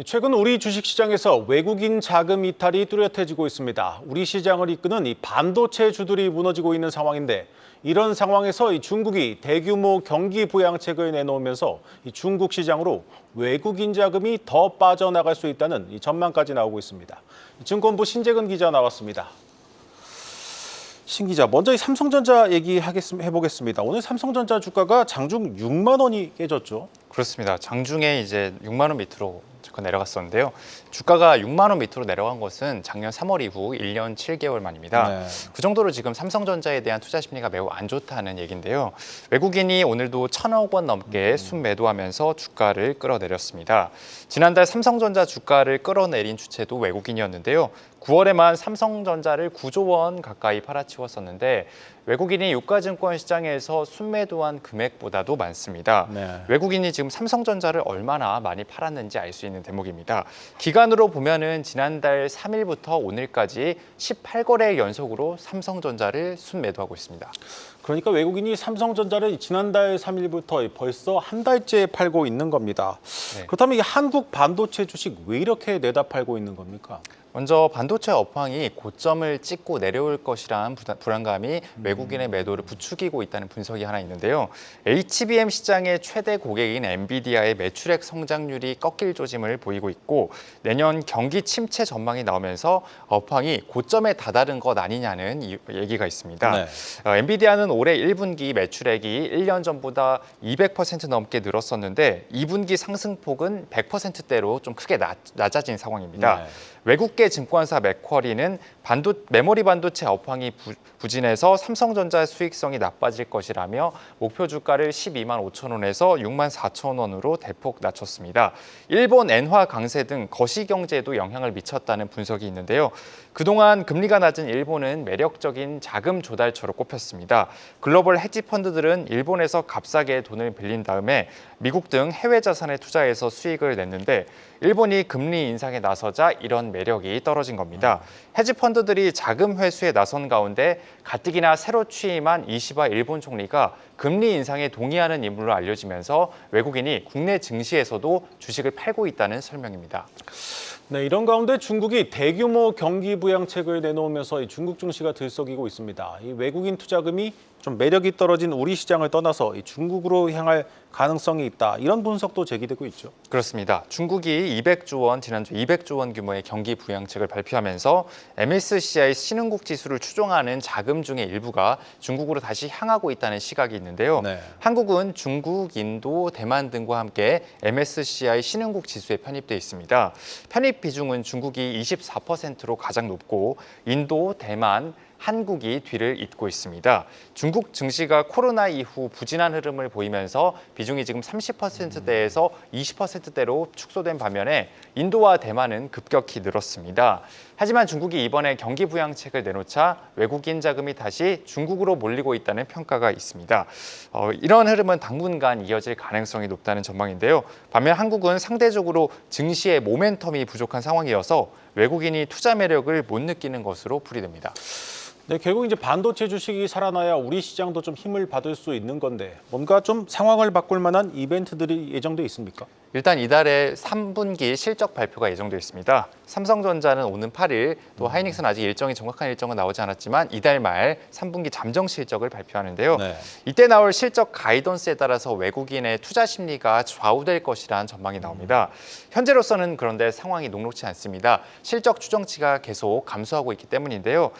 최근 우리 주식시장에서 외국인 자금 이탈이 뚜렷해지고 있습니다. 우리 시장을 이끄는 이 반도체 주들이 무너지고 있는 상황인데 이런 상황에서 이 중국이 대규모 경기 부양책을 내놓으면서 이 중국 시장으로 외국인 자금이 더 빠져나갈 수 있다는 이 전망까지 나오고 있습니다. 증권부 신재근 기자 나왔습니다. 신 기자, 먼저 이 삼성전자 해보겠습니다. 오늘 삼성전자 주가가 장중 6만 원이 깨졌죠? 그렇습니다. 장중에 이제 6만 원 밑으로 내려갔었는데요. 주가가 6만 원 밑으로 내려간 것은 작년 3월 이후 1년 7개월 만입니다. 네. 그 정도로 지금 삼성전자에 대한 투자 심리가 매우 안 좋다는 얘기인데요. 외국인이 오늘도 1,000억 원 넘게 순매도하면서 주가를 끌어내렸습니다. 지난달 삼성전자 주가를 끌어내린 주체도 외국인이었는데요. 9월에만 삼성전자를 9조 원 가까이 팔아치웠었는데 외국인이 유가증권 시장에서 순매도한 금액보다도 많습니다. 네. 외국인이 지금 삼성전자를 얼마나 많이 팔았는지 알 수 있는 대목입니다. 기간으로 보면은 지난달 3일부터 오늘까지 18거래 연속으로 삼성전자를 순매도하고 있습니다. 그러니까 외국인이 삼성전자를 지난달 3일부터 벌써 한 달째 팔고 있는 겁니다. 네. 그렇다면 이 한국 반도체 주식 왜 이렇게 내다 팔고 있는 겁니까? 먼저 반도체 업황이 고점을 찍고 내려올 것이라는 불안감이 외국인의 매도를 부추기고 있다는 분석이 하나 있는데요. HBM 시장의 최대 고객인 엔비디아의 매출액 성장률이 꺾일 조짐을 보이고 있고 내년 경기 침체 전망이 나오면서 업황이 고점에 다다른 것 아니냐는 얘기가 있습니다. 네. 엔비디아는 올해 1분기 매출액이 1년 전보다 200% 넘게 늘었었는데 2분기 상승폭은 100%대로 좀 크게 낮아진 상황입니다. 네. 외국계 증권사 맥쿼리는 메모리 반도체 업황이 부진해서 삼성전자 수익성이 나빠질 것이라며 목표 주가를 12만 5천 원에서 6만 4천 원으로 대폭 낮췄습니다. 일본 엔화 강세 등 거시 경제에도 영향을 미쳤다는 분석이 있는데요. 그동안 금리가 낮은 일본은 매력적인 자금 조달처로 꼽혔습니다. 글로벌 헤지 펀드들은 일본에서 값싸게 돈을 빌린 다음에 미국 등 해외 자산에 투자해서 수익을 냈는데 일본이 금리 인상에 나서자 이런 매력이 떨어진 겁니다. 헤지 펀드들이 자금 회수에 나선 가운데 가뜩이나 새로 취임한 이시바 일본 총리가 금리 인상에 동의하는 인물로 알려지면서 외국인이 국내 증시에서도 주식을 팔고 있다는 설명입니다. 네, 이런 가운데 중국이 대규모 경기 부양책을 내놓으면서 이 중국 증시가 들썩이고 있습니다. 이 외국인 투자금이 좀 매력이 떨어진 우리 시장을 떠나서 이 중국으로 향할 가능성이 있다. 이런 분석도 제기되고 있죠. 그렇습니다. 중국이 200조 원, 지난주 200조 원 규모의 경기 부양책을 발표하면서 MSCI 신흥국 지수를 추종하는 자금 중의 일부가 중국으로 다시 향하고 있다는 시각이 있는데요. 네. 한국은 중국, 인도, 대만 등과 함께 MSCI 신흥국 지수에 편입돼 있습니다. 편입 비중은 중국이 24%로 가장 높고 인도, 대만, 한국이 뒤를 잇고 있습니다. 중국 증시가 코로나 이후 부진한 흐름을 보이면서 비중이 지금 30%대에서 20%대로 축소된 반면에 인도와 대만은 급격히 늘었습니다. 하지만 중국이 이번에 경기 부양책을 내놓자 외국인 자금이 다시 중국으로 몰리고 있다는 평가가 있습니다. 이런 흐름은 당분간 이어질 가능성이 높다는 전망인데요. 반면 한국은 상대적으로 증시의 모멘텀이 부족한 상황이어서 외국인이 투자 매력을 못 느끼는 것으로 풀이됩니다. 네, 결국 이제 반도체 주식이 살아나야 우리 시장도 좀 힘을 받을 수 있는 건데 뭔가 좀 상황을 바꿀 만한 이벤트들이 예정돼 있습니까? 일단 이달에 3분기 실적 발표가 예정돼 있습니다. 삼성전자는 오는 8일, 또 하이닉스는 아직 정확한 일정은 나오지 않았지만 이달 말 3분기 잠정 실적을 발표하는데요. 네. 이때 나올 실적 가이던스에 따라서 외국인의 투자 심리가 좌우될 것이라는 전망이 나옵니다. 현재로서는 그런데 상황이 녹록지 않습니다. 실적 추정치가 계속 감소하고 있기 때문인데요.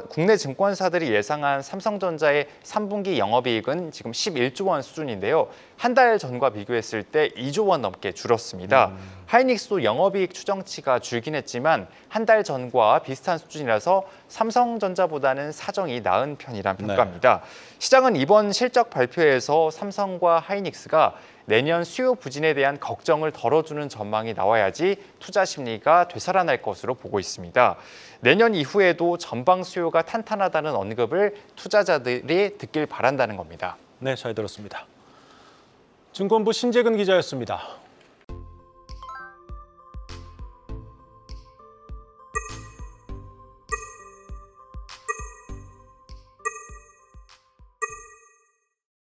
국내 증권사들이 예상한 삼성전자의 3분기 영업이익은 지금 11조 원 수준인데요. 한 달 전과 비교했을 때 2조 원 넘게 줄었습니다. 하이닉스도 영업이익 추정치가 줄긴 했지만 한 달 전과 비슷한 수준이라서 삼성전자보다는 사정이 나은 편이란 평가입니다. 시장은 이번 실적 발표에서 삼성과 하이닉스가 내년 수요 부진에 대한 걱정을 덜어주는 전망이 나와야지 투자 심리가 되살아날 것으로 보고 있습니다. 내년 이후에도 전방 수요가 탄탄하다는 언급을 투자자들이 듣길 바란다는 겁니다. 네, 잘 들었습니다. 증권부 신재근 기자였습니다.